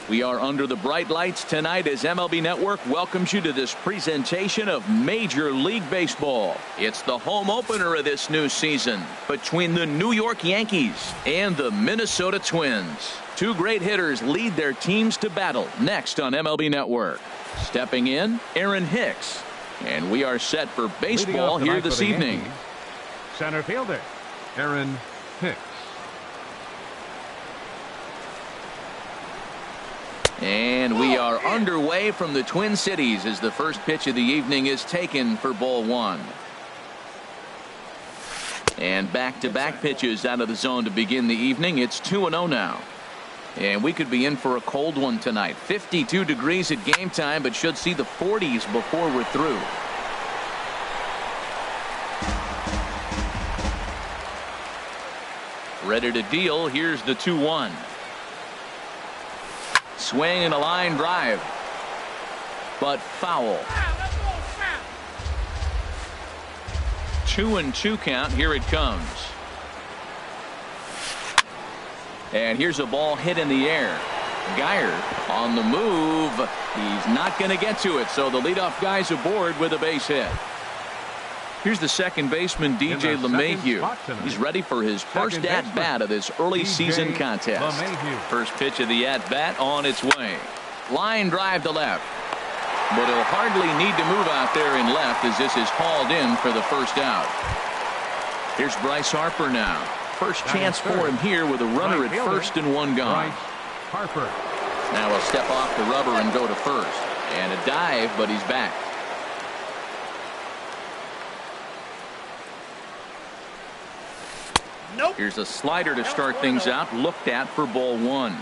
We are under the bright lights tonight as MLB Network welcomes you to this presentation of Major League Baseball. It's the home opener of this new season between the New York Yankees and the Minnesota Twins. Two great hitters lead their teams to battle next on MLB Network. Stepping in, Aaron Hicks. And we are set for baseball here this evening. Yankees, center fielder, Aaron Hicks. And we are underway from the Twin Cities as the first pitch of the evening is taken for ball one. And back-to-back pitches out of the zone to begin the evening. It's 2-0 now. And we could be in for a cold one tonight. 52 degrees at game time, but should see the 40s before we're through. Ready to deal. Here's the 2-1. Swing and a line drive, but foul. 2-2 count. Here it comes. And here's a ball hit in the air. Geyer on the move. He's not going to get to it, so the leadoff guy's aboard with a base hit. Here's the second baseman, DJ LeMahieu. He's ready for his first at-bat of this early season contest. First pitch of the at-bat on its way. Line drive to left. But he'll hardly need to move out there in left as this is hauled in for the first out. Here's Bryce Harper now. First chance for him here with a runner at first and one gone. Harper. Now he'll step off the rubber and go to first. And a dive, but he's back. Nope. Here's a slider to start things out, looked at for ball one.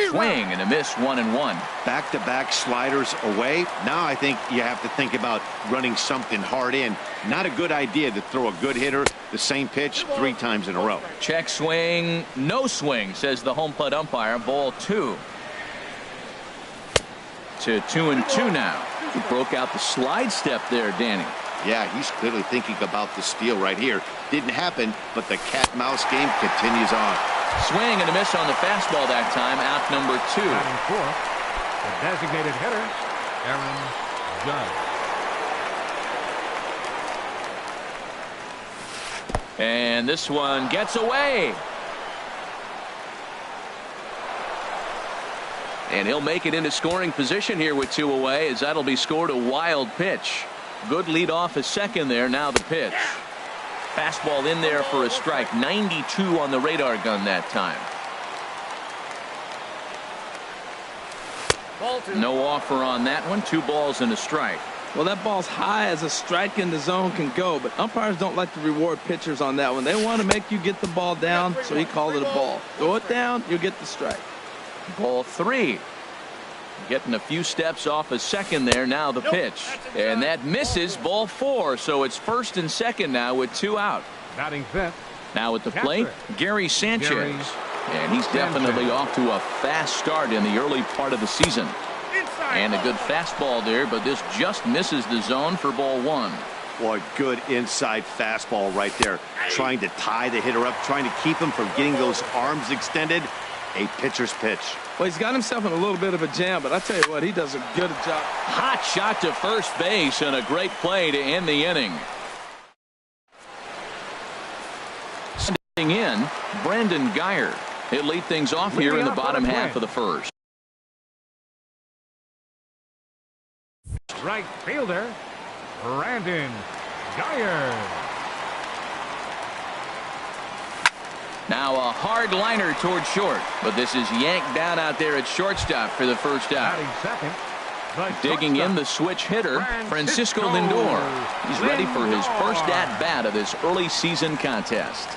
Swing and a miss, 1-1. Back-to-back sliders away. Now I think you have to think about running something hard in. Not a good idea to throw a good hitter the same pitch 3 times in a row. Check swing, no swing, says the home plate umpire. Ball 2. To 2-2 now. He broke out the slide step there, Danny. Yeah, he's clearly thinking about the steal right here. Didn't happen, but the cat-mouse game continues on. Swing and a miss on the fastball that time. Out number 2. Batting fourth, the designated hitter, Aaron Judge. And this one gets away. And he'll make it into scoring position here with 2 away, as that'll be scored a wild pitch. Good lead off a second there. Now the pitch. Fastball in there for a strike. 92 on the radar gun that time. No offer on that one. 2 balls and a strike. Well, that ball's high as a strike in the zone can go, but umpires don't like to reward pitchers on that one. They want to make you get the ball down, so he called it a ball. Throw it down, you'll get the strike. Ball 3. Getting a few steps off a second there. Now the pitch. And that misses. Ball 4. So it's first and second now with 2 out. Batting fifth. Now at the plate, Gary Sanchez. And he's definitely off to a fast start in the early part of the season. And a good fastball there, but this just misses the zone for ball 1. Boy, good inside fastball right there. Trying to tie the hitter up, trying to keep him from getting those arms extended. A pitcher's pitch. Well, he's got himself in a little bit of a jam, but I tell you what, he does a good job. Hot shot to first base and a great play to end the inning. Standing in, Brandon Geyer. He'll lead things off here in the bottom half of the first. Right fielder, Brandon Geyer. Now a hard liner toward short, but this is yanked down out there at shortstop for the first out. Second, digging in the switch hitter, Francisco Lindor. He's ready for his first at-bat of this early season contest.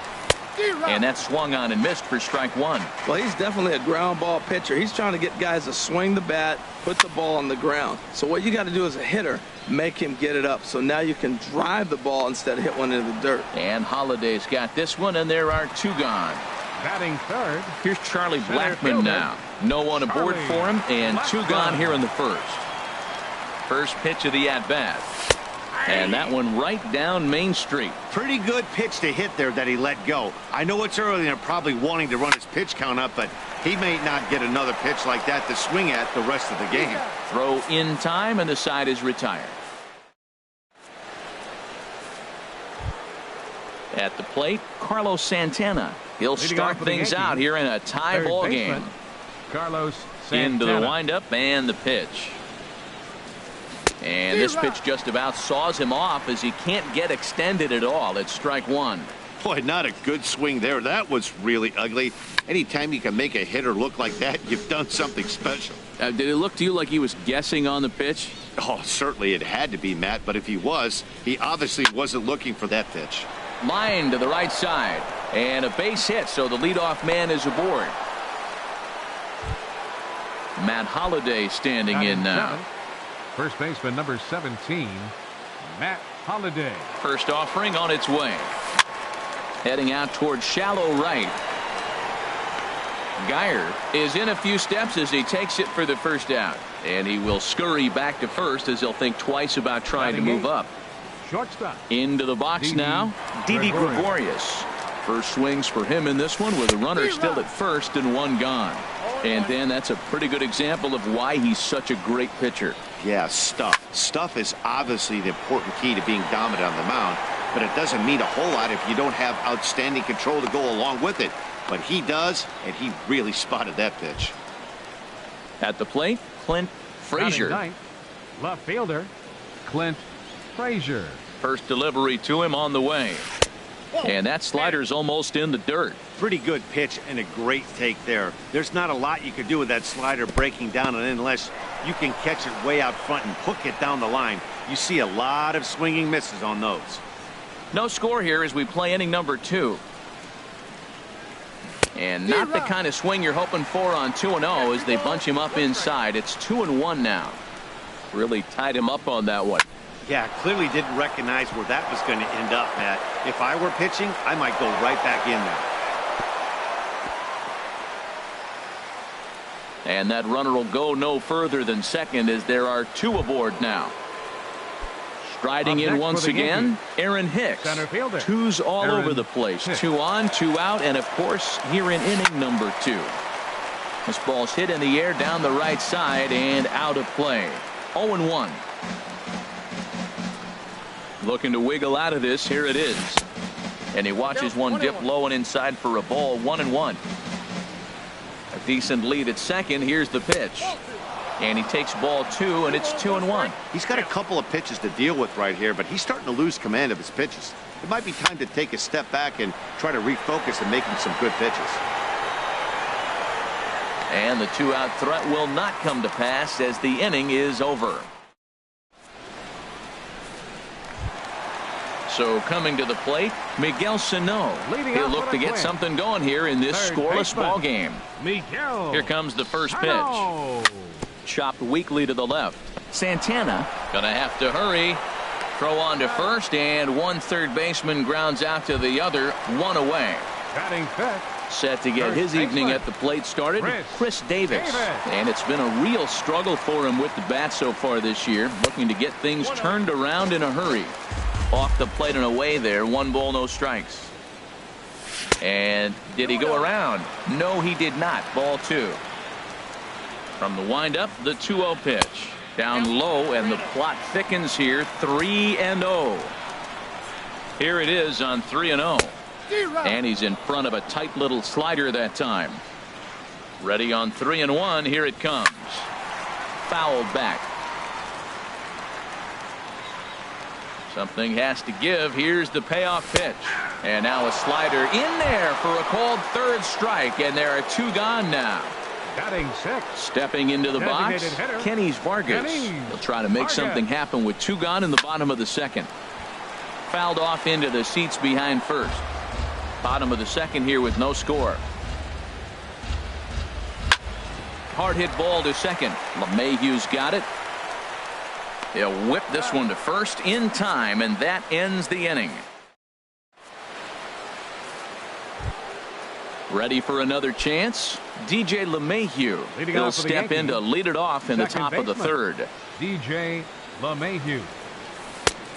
And that swung on and missed for strike 1. Well, he's definitely a ground ball pitcher. He's trying to get guys to swing the bat, put the ball on the ground. So what you got to do as a hitter, make him get it up. So now you can drive the ball instead of hit one into the dirt. And Holliday's got this one, and there are 2 gone. Batting third. Here's Charlie Blackmon now. No one aboard for him, and 2 gone here in the first. First pitch of the at-bat. And that one right down Main Street. Pretty good pitch to hit there that he let go. I know it's early and they're probably wanting to run his pitch count up, but he may not get another pitch like that to swing at the rest of the game. Throw in time, and the side is retired. At the plate, Carlos Santana. He'll start things out here in a tie ball game. Carlos Santana. Into the windup and the pitch. And this pitch just about saws him off as he can't get extended at all. It's strike one. Boy, not a good swing there. That was really ugly. Anytime you can make a hitter look like that, you've done something special. Did it look to you like he was guessing on the pitch? Oh, certainly it had to be, Matt, but if he was, he obviously wasn't looking for that pitch. Line to the right side, and a base hit, so the leadoff man is aboard. Matt Holliday standing in now. First baseman number 17, Matt Holliday. First offering on its way. Heading out towards shallow right. Geyer is in a few steps as he takes it for the first out. And he will scurry back to first as he'll think twice about trying to move up. Shortstop. Into the box now, Didi Gregorius. First swings for him in this one with a runner still at first and one gone. And then that's a pretty good example of why he's such a great pitcher. Yeah, stuff. Stuff is obviously the important key to being dominant on the mound, but it doesn't mean a whole lot if you don't have outstanding control to go along with it. But he does, and he really spotted that pitch. At the plate, Clint Frazier. Left fielder, Clint Frazier. First delivery to him on the way. And that slider's almost in the dirt. Pretty good pitch and a great take there. There's not a lot you could do with that slider breaking down and unless you can catch it way out front and hook it down the line. You see a lot of swinging misses on those. No score here as we play inning number 2. And not the kind of swing you're hoping for on 2-0 as they bunch him up inside. It's 2-1 now. Really tied him up on that one. Yeah, clearly didn't recognize where that was going to end up, Matt. If I were pitching, I might go right back in there. And that runner will go no further than second as there are 2 aboard now. Striding in once again, Aaron Hicks. Center fielder. 2's all Aaron over the place. Hicks. 2 on, 2 out, and of course here in inning number 2. This ball's hit in the air down the right side and out of play. 0-1. Looking to wiggle out of this. Here it is. And he watches one dip low and inside for a ball. 1-1. A decent lead at second. Here's the pitch. And he takes ball 2, and it's 2-1. He's got a couple of pitches to deal with right here, but he's starting to lose command of his pitches. It might be time to take a step back and try to refocus and making some good pitches. And the 2-out threat will not come to pass as the inning is over. So coming to the plate, Miguel Sano. He'll look to get something going here in this scoreless ball game. Miguel. Here comes the first pitch. Chopped weakly to the left. Santana gonna have to hurry. Throw on to first, and one third baseman grounds out to the other. 1 away. Batting fifth. Set to get his evening at the plate started, Chris Davis. And it's been a real struggle for him with the bat so far this year. Looking to get things turned around in a hurry. Off the plate and away there. 1 ball, no strikes. And did he go around? No, he did not. Ball 2. From the windup, the 2-0 pitch. Down low, and the plot thickens here. 3-0. Here it is on 3-0. And he's in front of a tight little slider that time. Ready on 3-1. Here it comes. Fouled back. Something has to give. Here's the payoff pitch. And now a slider in there for a called third strike. And there are 2 gone now. Batting 6. Stepping into the box, Kenny Vargas. He'll try to make something happen with 2 gone in the bottom of the second. Fouled off into the seats behind first. Bottom of the second here with no score. Hard hit ball to second. LeMahieu's got it. They'll whip this one to first in time, and that ends the inning. Ready for another chance? DJ LeMahieu. He'll step in to lead it off in the top of the third. DJ LeMahieu.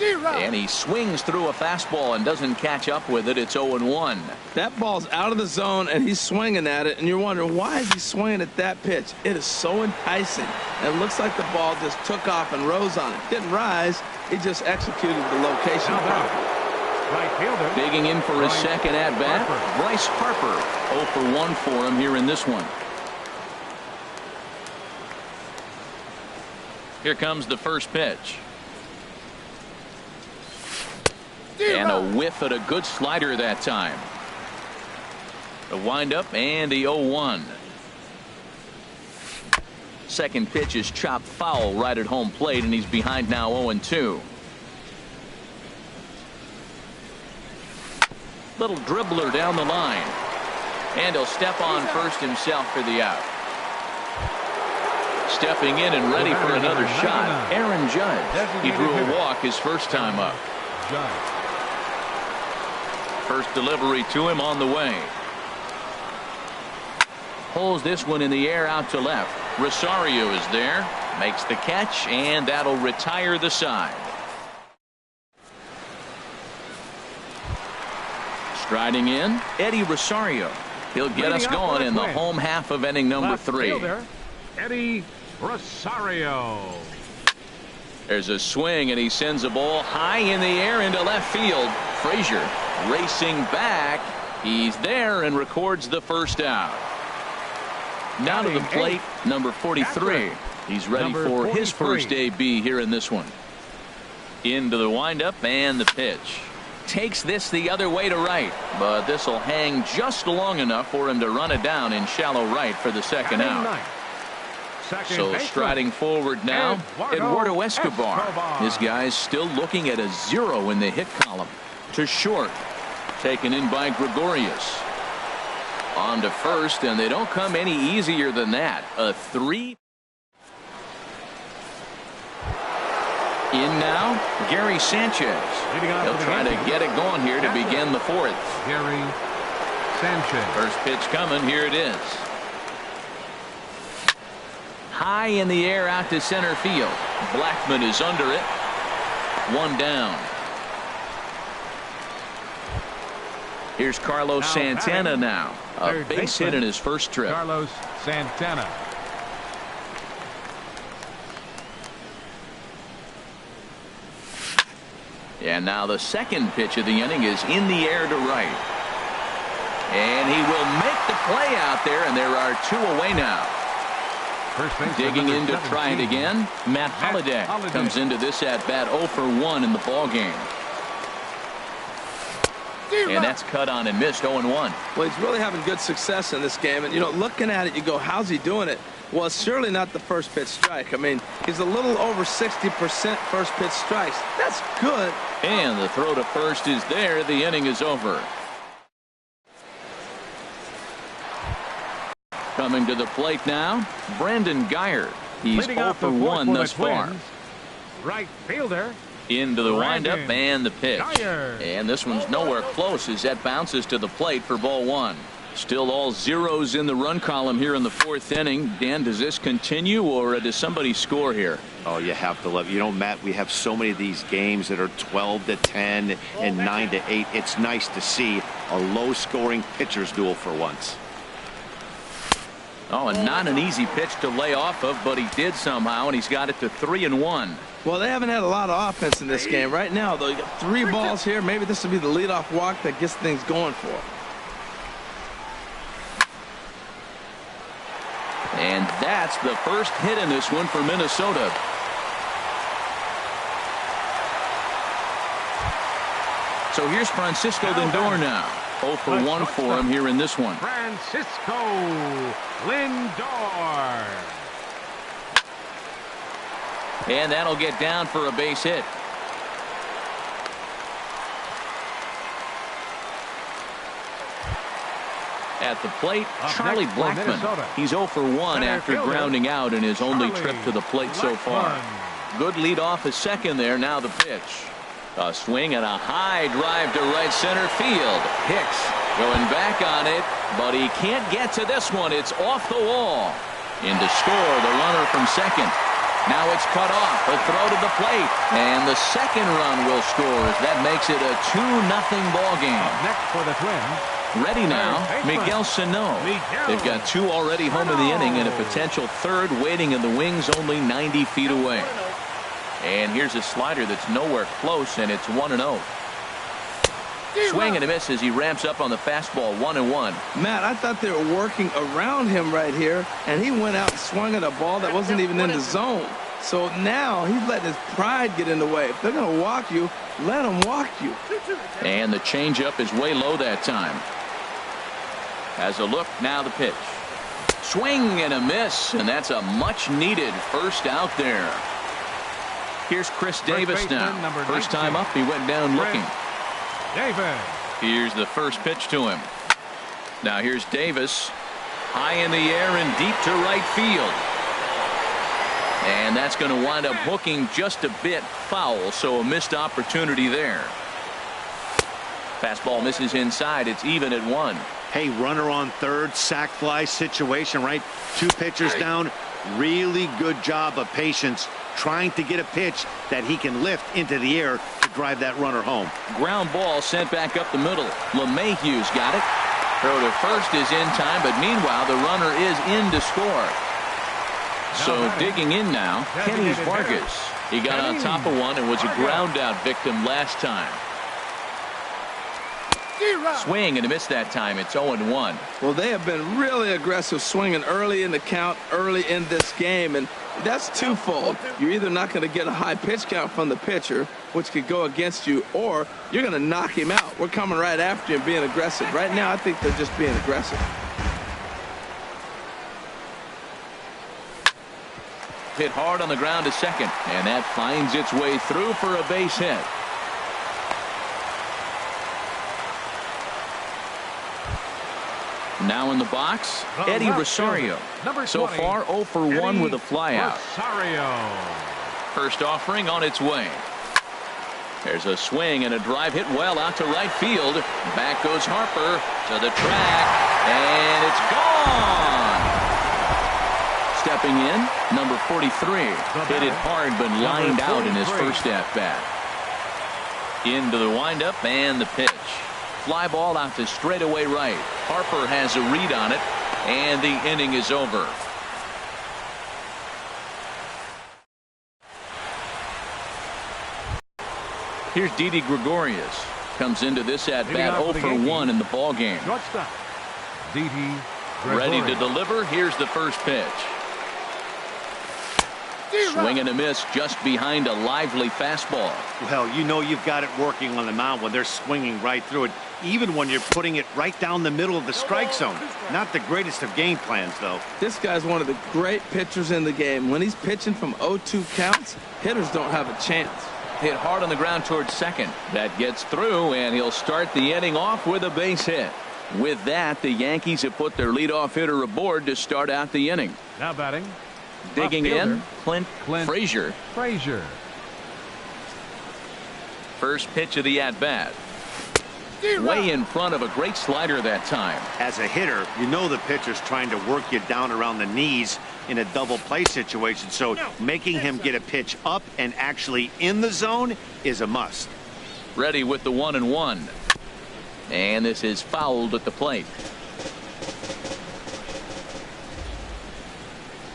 And he swings through a fastball and doesn't catch up with it. It's 0-1. That ball's out of the zone, and he's swinging at it, and you're wondering, why is he swinging at that pitch? It is so enticing. And it looks like the ball just took off and rose on it. Didn't rise. He just executed the location properly. Right fielder. Digging in for his second at-bat, Bryce Harper. 0 for 1 for him here in this one. Here comes the first pitch. And a whiff at a good slider that time. The windup and the 0-1. Second pitch is chopped foul right at home plate, and he's behind now 0-2. Little dribbler down the line. And he'll step on first himself for the out. Stepping in and ready for another shot, Aaron Judge. He drew a walk his first time up. First delivery to him on the way. Pulls this one in the air out to left. Rosario is there. Makes the catch, and that'll retire the side. Striding in, Eddie Rosario. He'll get us going in the home half of inning number 3. Eddie Rosario. There's a swing, and he sends a ball high in the air into left field. Frazier racing back. He's there and records the first out. Now to the plate, number 43. He's ready for his first AB here in this one. Into the windup and the pitch. Takes this the other way to right, but this will hang just long enough for him to run it down in shallow right for the second out. So striding forward now, Eduardo Escobar. This guy's still looking at a 0 in the hit column. To short, taken in by Gregorius. On to first, and they don't come any easier than that. A 3. In now, Gary Sanchez. He'll try to get it going here to begin the 4th. Gary Sanchez. First pitch coming. Here it is. High in the air out to center field. Blackman is under it. 1 down. Here's Carlos Santana now. A base hit in his first trip. Carlos Santana. And now the second pitch of the inning is in the air to right. And he will make the play out there, and there are 2 away now. Digging in to try it again, Matt Holliday comes into this at-bat 0 for 1 in the ballgame. And that's cut on and missed. 0-1. Well, he's really having good success in this game. And, you know, looking at it, you go, how's he doing it? Well, it's surely not the first pitch strike. I mean, he's a little over 60% first pitch strikes. That's good. And the throw to first is there. The inning is over. Coming to the plate now, Brandon Guyer. He's 0 for 1 thus far. Right fielder. Into the windup and the pitch. Guyer. And this one's nowhere close as that bounces to the plate for ball 1. Still all zeros in the run column here in the 4th inning. Dan, does this continue, or does somebody score here? Oh, you have to love. You know, Matt, we have so many of these games that are 12-10 and 9-8. It's nice to see a low-scoring pitcher's duel for once. Oh, and not an easy pitch to lay off of, but he did somehow, and he's got it to 3-1. Well, they haven't had a lot of offense in this game. Right now, though, you got 3 balls here. Maybe this will be the leadoff walk that gets things going for him. And that's the first hit in this one for Minnesota. So here's Francisco Lindor now. 0 for 1 for him here in this one. Francisco Lindor. And that'll get down for a base hit. At the plate, Charlie Blackmon. He's 0 for 1 after grounding out in his only trip to the plate so far. Good lead off a second there. Now the pitch. A swing and a high drive to right center field. Hicks going back on it, but he can't get to this one. It's off the wall. In to score, the runner from second. Now it's cut off. A throw to the plate. And the second run will score. That makes it a 2-0 ball game. Next for the Twins. Ready now, Miguel Sano. They've got 2 already home in the inning and a potential third waiting in the wings only 90 feet away. And here's a slider that's nowhere close, and it's 1-0. Swing and a miss as he ramps up on the fastball. 1-1. Matt, I thought they were working around him right here, and he went out and swung at a ball that wasn't even in the zone. So now he's letting his pride get in the way. If they're going to walk you, let them walk you. And the changeup is way low that time. Has a look, now the pitch. Swing and a miss, and that's a much-needed first out there. Here's Chris Davis now. First time up, he went down looking. Davis. Here's the first pitch to him. Now here's Davis. High in the air and deep to right field. And that's going to wind up hooking just a bit foul, so a missed opportunity there. Fastball misses inside. It's even at 1. Hey, runner on third, sac fly situation, right? 2 pitchers down. Really good job of patience trying to get a pitch that he can lift into the air to drive that runner home. Ground ball sent back up the middle. LeMahieu's got it. Throw to first is in time, but meanwhile the runner is in to score. So digging in now, Kenny Vargas. He got on top of one and was a ground out victim last time. Swing and a miss that time. It's 0-1. Well, they have been really aggressive swinging early in the count, early in this game, and that's twofold. You're either not going to get a high pitch count from the pitcher, which could go against you, or you're going to knock him out. We're coming right after you and being aggressive. Right now, I think they're just being aggressive. Hit hard on the ground to second, and that finds its way through for a base hit. Now in the box, Eddie Rosario. So far 0 for 1 with a flyout. First offering on its way. There's a swing and a drive hit well out to right field. Back goes Harper to the track, and it's gone. Stepping in, number 43. Hit it hard but lined out in his first at-bat. Into the windup and the pitch. Fly ball out to straightaway right. Harper has a read on it, and the inning is over. Here's Didi Gregorius. Comes into this at-bat 0 for 1 in the ball game. Ready to deliver. Here's the first pitch. Swing and a miss just behind a lively fastball. Well, you know you've got it working on the mound when they're swinging right through it, even when you're putting it right down the middle of the strike zone. Not the greatest of game plans, though. This guy's one of the great pitchers in the game. When he's pitching from 0-2 counts, hitters don't have a chance. Hit hard on the ground towards second. That gets through, and he'll start the inning off with a base hit. With that, the Yankees have put their leadoff hitter aboard to start out the inning. Now batting. Digging in, Clint Frazier. First pitch of the at-bat. Way in front of a great slider that time. As a hitter, you know the pitcher's trying to work you down around the knees in a double play situation, so making him get a pitch up and actually in the zone is a must. Ready with the 1-1. And this is fouled at the plate.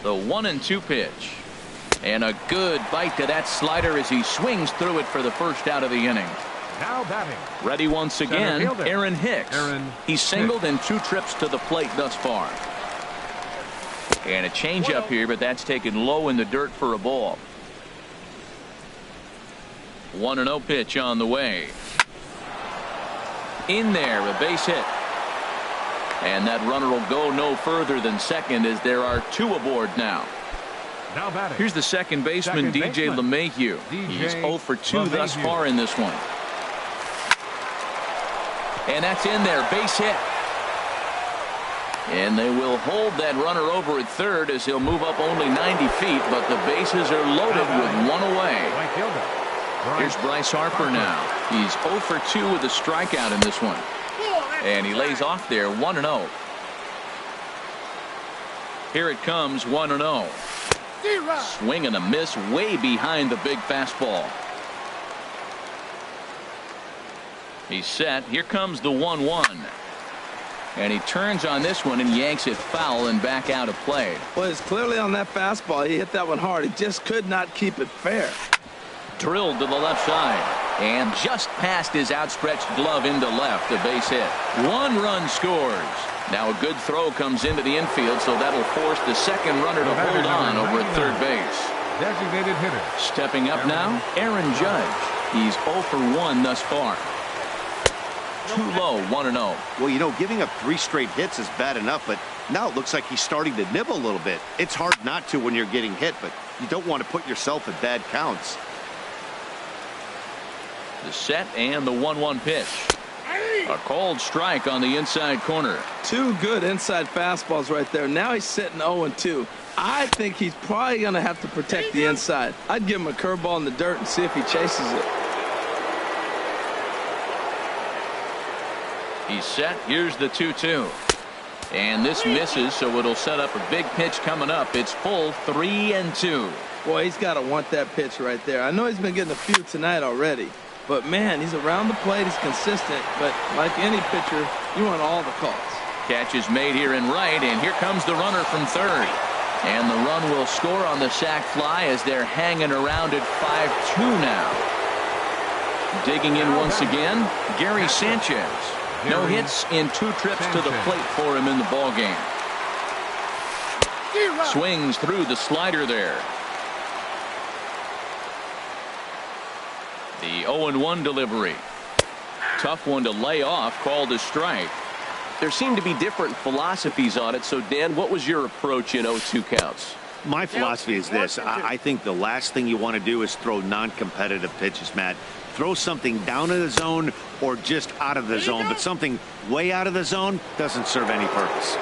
The 1-2 pitch. And a good bite to that slider as he swings through it for the first out of the inning. Now batting. Ready once again, Aaron Hicks. He's singled in 2 trips to the plate thus far. And a changeup here, but that's taken low in the dirt for a ball. 1-0 pitch on the way. In there, a base hit. And that runner will go no further than second as there are 2 aboard now. Now batting. Here's the second baseman, DJ LeMahieu. He's 0 for 2 thus far in this one. And that's in there, base hit. And they will hold that runner over at third as he'll move up only 90 feet, but the bases are loaded with 1 away. Here's Bryce Harper now. He's 0 for 2 with a strikeout in this one. And he lays off there, 1-0. Here it comes, 1-0. Swing and a miss way behind the big fastball. He's set. Here comes the 1-1. And he turns on this one and yanks it foul and back out of play. Well, it's clearly on that fastball. He hit that one hard. He just could not keep it fair. Drilled to the left side. And just past his outstretched glove into left. A base hit. 1 run scores. Now a good throw comes into the infield, so that'll force the second runner to hold on over at third base. Designated hitter. Stepping up now, Aaron Judge. He's 0 for 1 thus far. Too low, 1-0. Well, you know, giving up 3 straight hits is bad enough, but now it looks like he's starting to nibble a little bit. It's hard not to when you're getting hit, but you don't want to put yourself at bad counts. The set and the 1-1 pitch. A cold strike on the inside corner. 2 good inside fastballs right there. Now he's sitting 0-2. I think he's probably going to have to protect the inside. I'd give him a curveball in the dirt and see if he chases it. He's set. Here's the 2-2. And this misses, so it'll set up a big pitch coming up. It's full 3-2. Boy, he's got to want that pitch right there. I know he's been getting a few tonight already. But, man, he's around the plate. He's consistent. But like any pitcher, you want all the calls. Catch is made here in right, and here comes the runner from third. And the run will score on the sac fly as they're hanging around at 5-2 now. Digging in once again, Gary Sanchez. No hits in 2 trips to the plate for him in the ballgame. Swings through the slider there. The 0-1 delivery. Tough one to lay off, called a strike. There seem to be different philosophies on it. So, Dan, what was your approach in 0-2 counts? My philosophy is this. I think the last thing you want to do is throw non-competitive pitches, Matt. Throw something down in the zone or just out of the zone, but something way out of the zone doesn't serve any purpose.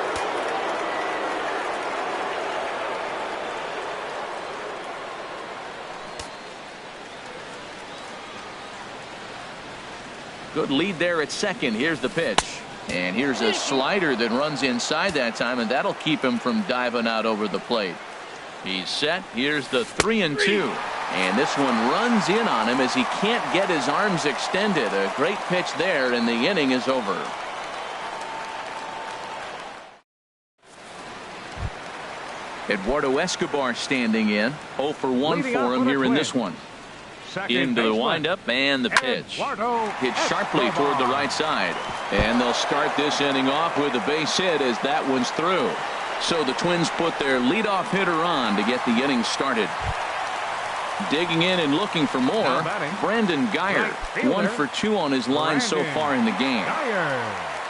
Good lead there at second. Here's the pitch. And here's a slider that runs inside that time, and that'll keep him from diving out over the plate. He's set. Here's the 3-2. And this one runs in on him as he can't get his arms extended. A great pitch there, and the inning is over. Eduardo Escobar standing in. 0 for 1 for him here in this one. Into the windup and the pitch. Hit sharply toward the right side. And they'll start this inning off with a base hit as that one's through. So the Twins put their leadoff hitter on to get the inning started. Digging in and looking for more, Brandon Guyer. 1 for 2 on his line so far in the game.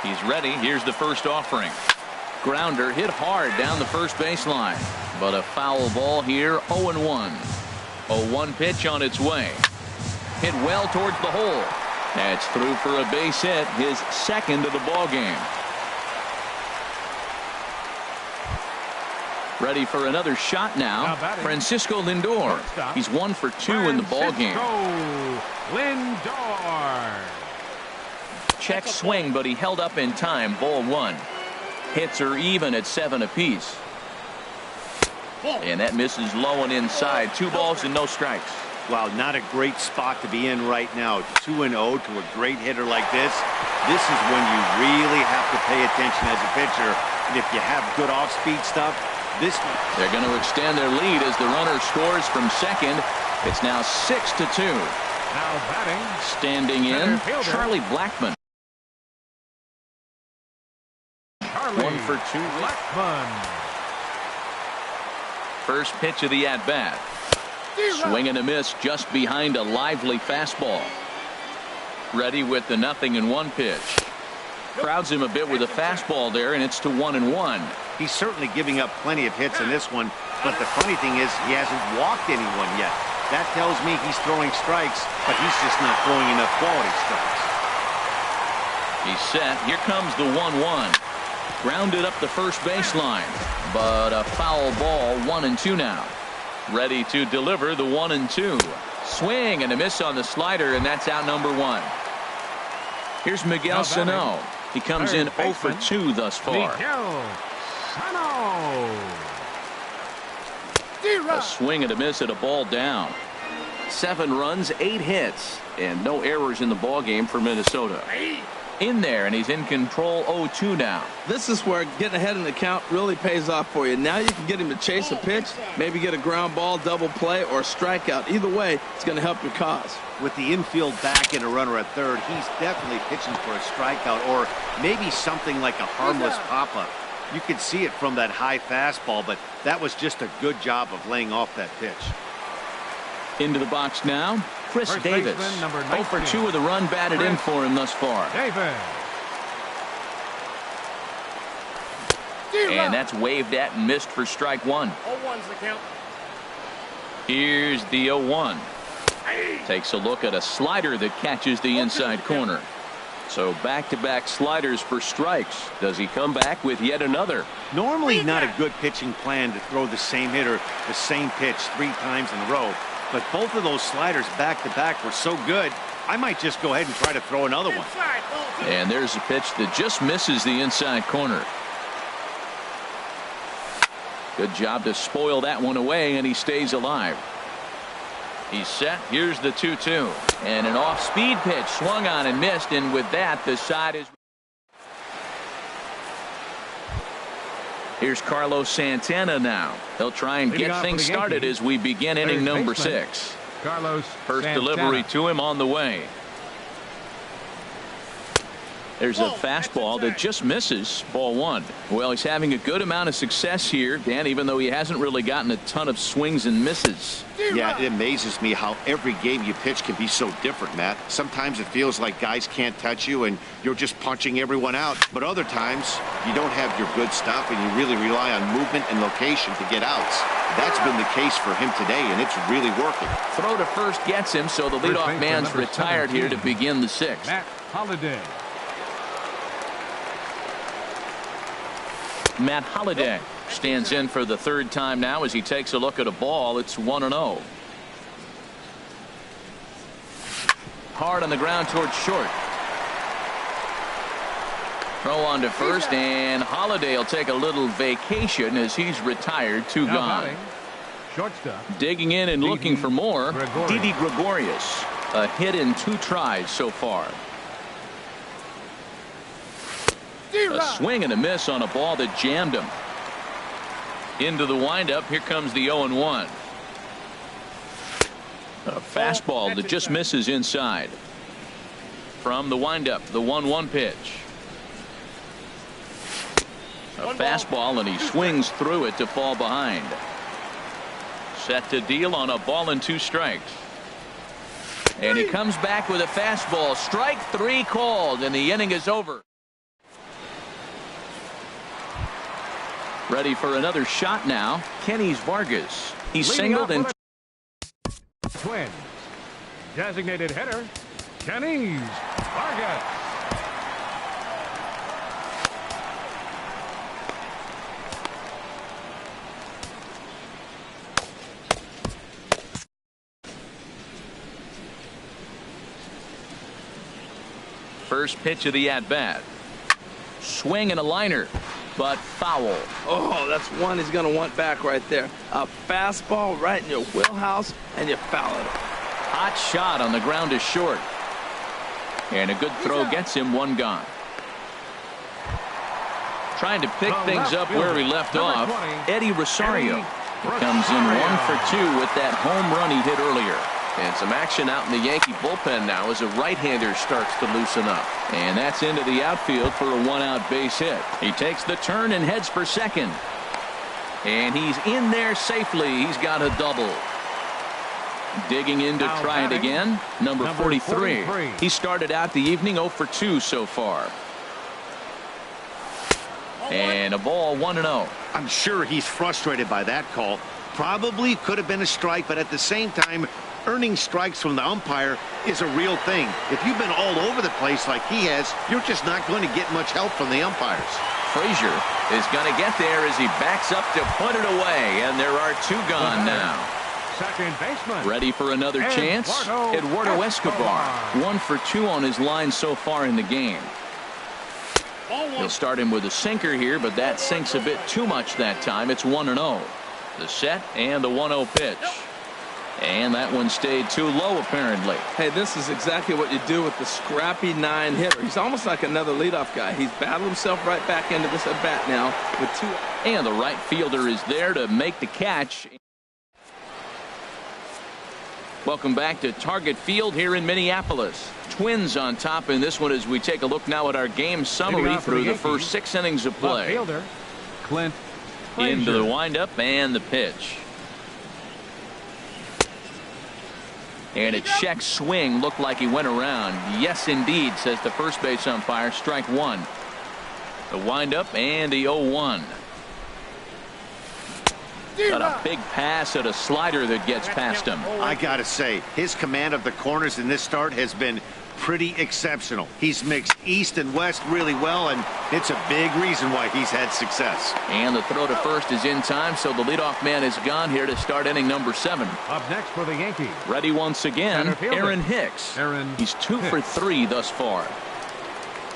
He's ready. Here's the first offering. Grounder hit hard down the first baseline. But a foul ball here, 0-1. 0-1 pitch on its way. Hit well towards the hole. That's through for a base hit, his second of the ball game. Ready for another shot now. Francisco Lindor. He's 1 for 2 in the ball game. Lindor. Check swing, but he held up in time. Ball 1. Hits are even at 7 apiece. And that misses low and inside. 2 balls and no strikes. Wow, not a great spot to be in right now. 2-0 to a great hitter like this. This is when you really have to pay attention as a pitcher. And if you have good off-speed stuff, this one. They're going to extend their lead as the runner scores from second. It's now 6-2. Now batting. Standing in, Charlie Blackmon. 1 for 2. Blackmon. First pitch of the at-bat. Swing and a miss just behind a lively fastball. Ready with the 0-1 pitch. Crowds him a bit with a fastball there, and it's to 1-1. He's certainly giving up plenty of hits in this one, but the funny thing is he hasn't walked anyone yet. That tells me he's throwing strikes, but he's just not throwing enough quality strikes. He's set. Here comes the 1-1. Grounded up the first baseline, but a foul ball. 1-2 now. Ready to deliver the 1-2. Swing and a miss on the slider, and that's out number 1. Here's Miguel Sano. He comes in 0 for 2 thus far. A swing and a miss at a ball down. 7 runs, 8 hits, and no errors in the ball game for Minnesota. In there, and he's in control 0-2 now. This is where getting ahead in the count really pays off for you. Now you can get him to chase a pitch, maybe get a ground ball, double play, or a strikeout. Either way, it's going to help your cause. With the infield back and a runner at third, he's definitely pitching for a strikeout or maybe something like a harmless pop-up. You could see it from that high fastball, but that was just a good job of laying off that pitch. Into the box now, Chris First Davis. baseman, number 0 for 2 19. with a run batted in for him thus far. Davis. And that's waved at and missed for strike 1. 0-1's the count. Here's the 0-1. Takes a look at a slider that catches the inside corner. So back-to-back sliders for strikes. Does he come back with yet another? Normally not a good pitching plan to throw the same hitter the same pitch 3 times in a row, but both of those sliders back-to-back were so good, I might just go ahead and try to throw another one. And there's a pitch that just misses the inside corner. Good job to spoil that one away, and he stays alive. He's set. Here's the 2-2. And an off-speed pitch swung on and missed, and with that, the side is... Here's Carlos Santana now. He'll try and get things started as we begin inning number 6. Carlos First Santana. delivery to him on the way. There's a fastball that just misses. Ball 1. Well, he's having a good amount of success here, Dan, even though he hasn't really gotten a ton of swings and misses. Yeah, it amazes me how every game you pitch can be so different, Matt. Sometimes it feels like guys can't touch you and you're just punching everyone out. But other times, you don't have your good stuff and you really rely on movement and location to get outs. That's been the case for him today, and it's really working. Throw to first gets him, so the leadoff man's retired here to begin the 6th. Matt Holliday. Matt Holliday stands in for the 3rd time now as he takes a look at a ball. It's 1-0. Hard on the ground towards short. Throw on to first, and Holliday will take a little vacation as he's retired. 2 Now gone. batting, shortstop. Digging in and looking for more. Gregorius. Didi Gregorius. A hit in 2 tries so far. A swing and a miss on a ball that jammed him. Into the windup. Here comes the 0-1. A fastball that just misses inside. From the windup, the 1-1 pitch. A fastball, and he swings through it to fall behind. Set to deal on a ball and 2 strikes. And he comes back with a fastball. Strike 3 called, and the inning is over. Ready for another shot now. Kenny's Vargas. He's Leading singled and Twins. Designated hitter, Kenny's Vargas. first pitch of the at-bat. Swing and a liner, but foul. Oh, that's one he's going to want back right there. A fastball right in your wheelhouse, and you foul it. Hot shot on the ground to short. And a good throw gets him one gone. Trying to pick things up where he left off. Eddie Rosario comes in 1 for 2 with that home run he hit earlier. And some action out in the Yankee bullpen now as a right-hander starts to loosen up. And that's into the outfield for a one-out base hit. He takes the turn and heads for second. And he's in there safely. He's got a double. Digging in to try it again. Number 43. He started out the evening 0 for 2 so far. And a ball 1-0. I'm sure he's frustrated by that call. Probably could have been a strike, but at the same time, earning strikes from the umpire is a real thing. If you've been all over the place like he has, you're just not going to get much help from the umpires. Frazier is going to get there as he backs up to put it away, and there are 2 gone now. Second baseman. Ready for another chance? Eduardo Escobar. 1 for 2 on his line so far in the game. He'll start him with a sinker here, but that sinks a bit too much that time. It's 1-0. The set and the 1-0 pitch. And that one stayed too low, apparently. Hey, this is exactly what you do with the scrappy 9 hitter. He's almost like another leadoff guy. He's battled himself right back into this at bat now with 2. And the right fielder is there to make the catch. Welcome back to Target Field here in Minneapolis. Twins on top in this one as we take a look now at our game summary through the first 6 innings of play. Fielder, Clint Frazier. Into the windup and the pitch. And a check swing looked like he went around. Yes, indeed, says the first base umpire. Strike 1. The windup and the 0-1. Got a big pass at a slider that gets past him. I gotta say, his command of the corners in this start has been pretty exceptional. He's mixed east and west really well, and it's a big reason why he's had success. And the throw to first is in time, so the leadoff man is gone here to start inning number 7. Up next for the Yankees. Ready once again, Aaron Hicks. He's 2 for 3 thus far.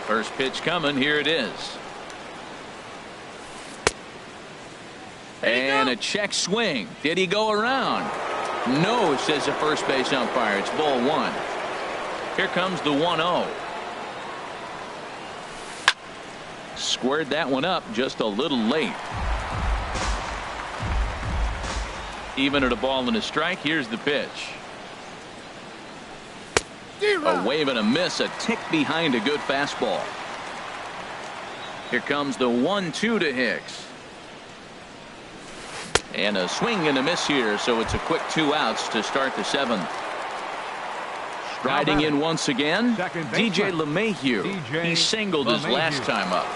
First pitch coming. Here it is. And a check swing. Did he go around? No, says the first base umpire. It's ball 1. Here comes the 1-0. Squared that one up just a little late. Even at a ball and a strike. Here's the pitch. A wave and a miss. A tick behind a good fastball. Here comes the 1-2 to Hicks. And a swing and a miss here, so it's a quick 2 outs to start the 7th. Striding in once again, DJ LeMahieu. He singled his last time up.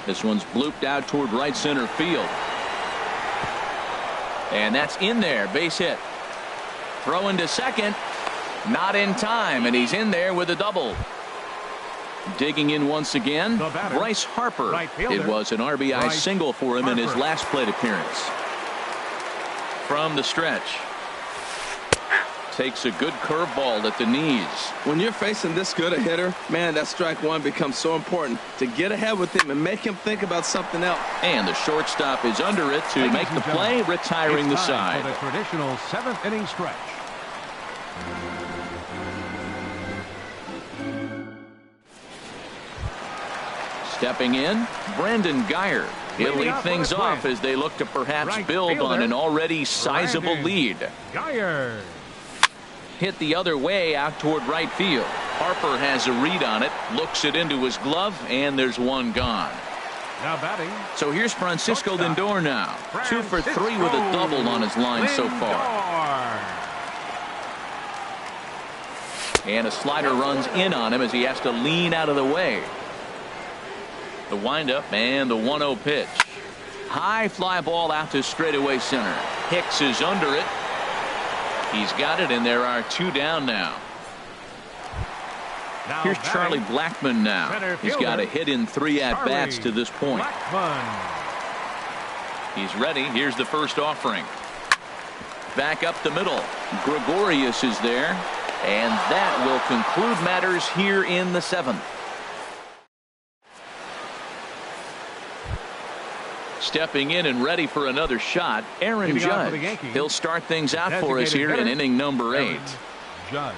This one's blooped out toward right center field. And that's in there, base hit. Throwing to second, not in time, and he's in there with a double. Digging in once again, Bryce Harper. It was an RBI single for him in his last plate appearance. From the stretch. Takes a good curveball at the knees. When you're facing this good a hitter, man, that strike 1 becomes so important to get ahead with him and make him think about something else. And the shortstop is under it to make the play, retiring the side. For the traditional 7th inning stretch. Stepping in, Brandon Guyer. He'll lead things off as they look to perhaps build on an already sizable lead. Guyer. Hit the other way out toward right field. Harper has a read on it, looks it into his glove, and there's one gone. Now batting. So here's Francisco Lindor now. 2 for 3 with a double on his line so far. And a slider runs in on him as he has to lean out of the way. The windup and the 1-0 pitch. High fly ball out to straightaway center. Hicks is under it. He's got it, and there are 2 down now. Here's Charlie Blackmon now. He's got a hit in 3 at-bats to this point. He's ready. Here's the first offering. Back up the middle. Gregorius is there. And that will conclude matters here in the 7th. Stepping in and ready for another shot, Aaron Judge. He'll start things out for us here in inning number 8. Judge.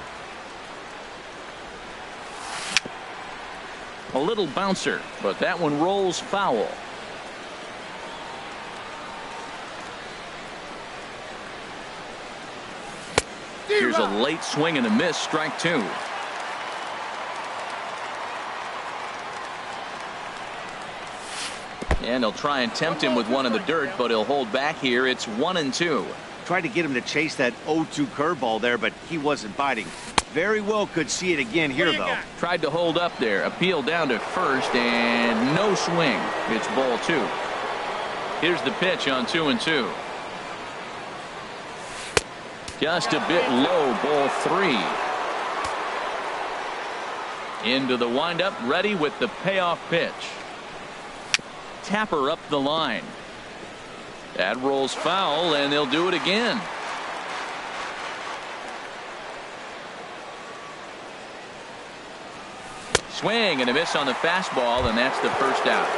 A little bouncer, but that one rolls foul. Here's a late swing and a miss, strike 2. And they'll try and tempt him with one in the dirt, but he'll hold back here. It's 1-2. Tried to get him to chase that 0-2 curveball there, but he wasn't biting. Very well could see it again here, though. Tried to hold up there. Appeal down to first, and no swing. It's ball 2. Here's the pitch on 2-2. Just a bit low, ball 3. Into the windup, ready with the payoff pitch. Tapper up the line. That rolls foul, and they'll do it again. Swing and a miss on the fastball, and that's the first out.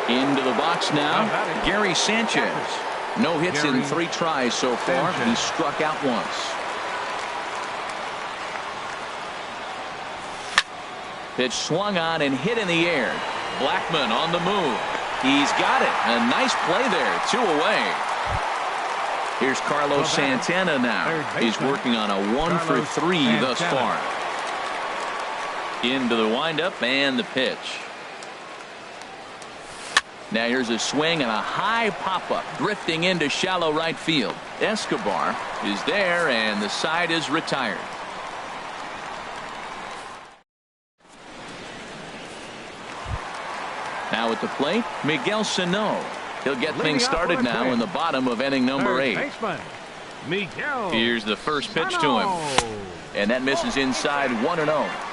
Into the box now, Gary Sanchez. No hits in 3 tries so far. He struck out once. Pitch swung on and hit in the air. Blackmon on the move. He's got it. A nice play there. 2 away. Here's Carlos Santana now. He's working on a 1 for 3 thus far. Into the windup and the pitch. Now here's a swing and a high pop-up drifting into shallow right field. Escobar is there and the side is retired. Now at the plate, Miguel Sano. He'll get things started now in the bottom of inning number 8. Here's the first pitch to him. And that misses inside 1-0.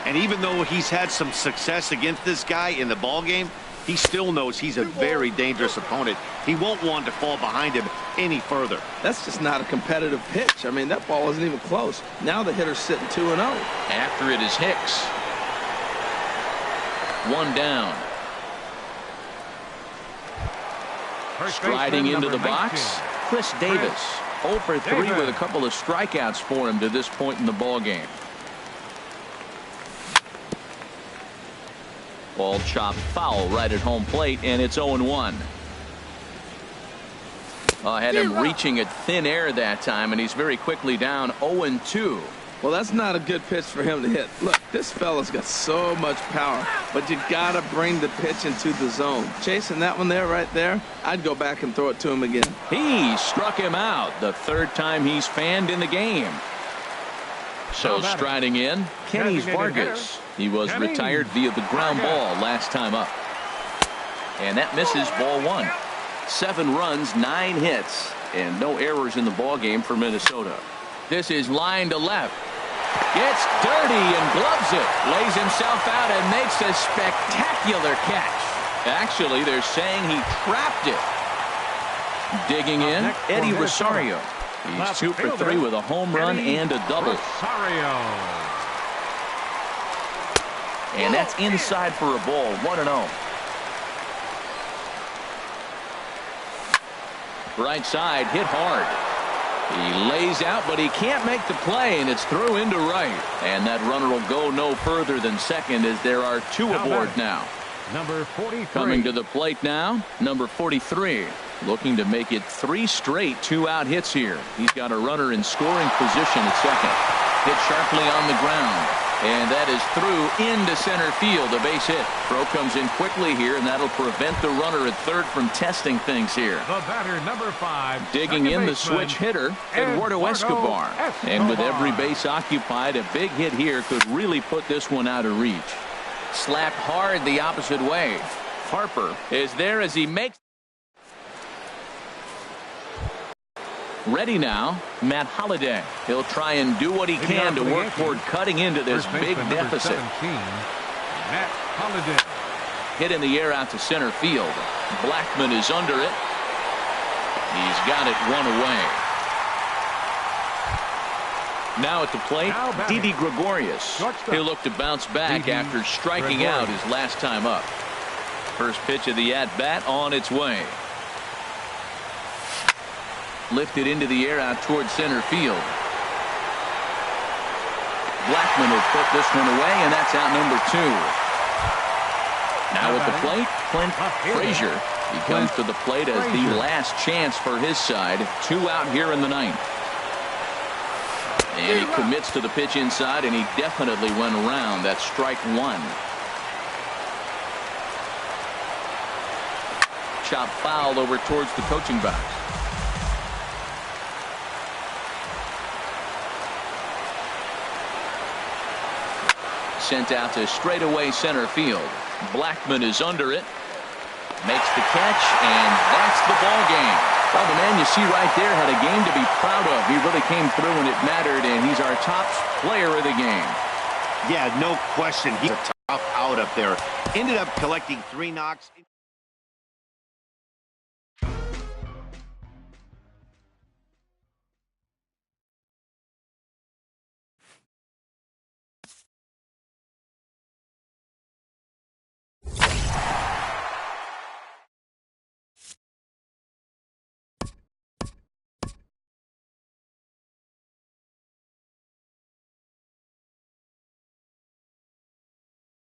And even though he's had some success against this guy in the ball game, he still knows he's a very dangerous opponent. He won't want to fall behind him any further. That's just not a competitive pitch. I mean, that ball wasn't even close. Now the hitter's sitting 2-0. After it is Hicks. 1 down. Striding into the box, Chris Davis. 0 for 3 with a couple of strikeouts for him to this point in the ball game. Ball chopped foul right at home plate, and it's 0-1. Had him reaching at thin air that time, and he's very quickly down 0-2. Well, that's not a good pitch for him to hit. Look, this fella's got so much power, but you got to bring the pitch into the zone. Chasing that one there, right there, I'd go back and throw it to him again. He struck him out the 3rd time he's fanned in the game. So striding in, Kenny Vargas. He was retired via the ground ball last time up. And that misses ball 1. 7 runs, 9 hits, and no errors in the ball game for Minnesota. This is line to left. Gets dirty and gloves it. Lays himself out and makes a spectacular catch. Actually, they're saying he trapped it. Digging in, Eddie Rosario. He's 2 for 3 with a home run and a double. And that's inside for a ball. 1-0. Right side, hit hard. He lays out, but he can't make the play, and it's through into right. And that runner will go no further than second as there are 2 aboard now. Number 43. Coming to the plate now, number 43. Looking to make it 3 straight 2-out hits here. He's got a runner in scoring position at second. Hit sharply on the ground. And that is through into center field, a base hit. Throw comes in quickly here, and that'll prevent the runner at third from testing things here. The batter, number 5. Digging in the switch hitter, Eduardo Escobar. And with every base occupied, a big hit here could really put this one out of reach. Slapped hard the opposite way. Harper is there as he makes. Ready now, Matt Holliday. He'll try and do what he can to work toward cutting into this big deficit. 17, Matt Holliday. Hit in the air out to center field. Blackmon is under it. He's got it 1 away. Now at the plate, Didi Gregorius. He'll look to bounce back after striking out his last time up. First pitch of the at-bat on its way. Lifted into the air out towards center field. Blackmon will put this one away, and that's out number 2. Now at the plate, Clint Frazier. He comes to the plate as the last chance for his side. 2 out here in the 9th. And he commits to the pitch inside, and he definitely went around. That's strike 1. Chop foul over towards the coaching box. Sent out to straightaway center field. Blackmon is under it. Makes the catch, and that's the ball game. Well, the man you see right there had a game to be proud of. He really came through when it mattered, and he's our top player of the game. Yeah, no question. He's a tough out up there. Ended up collecting 3 knocks.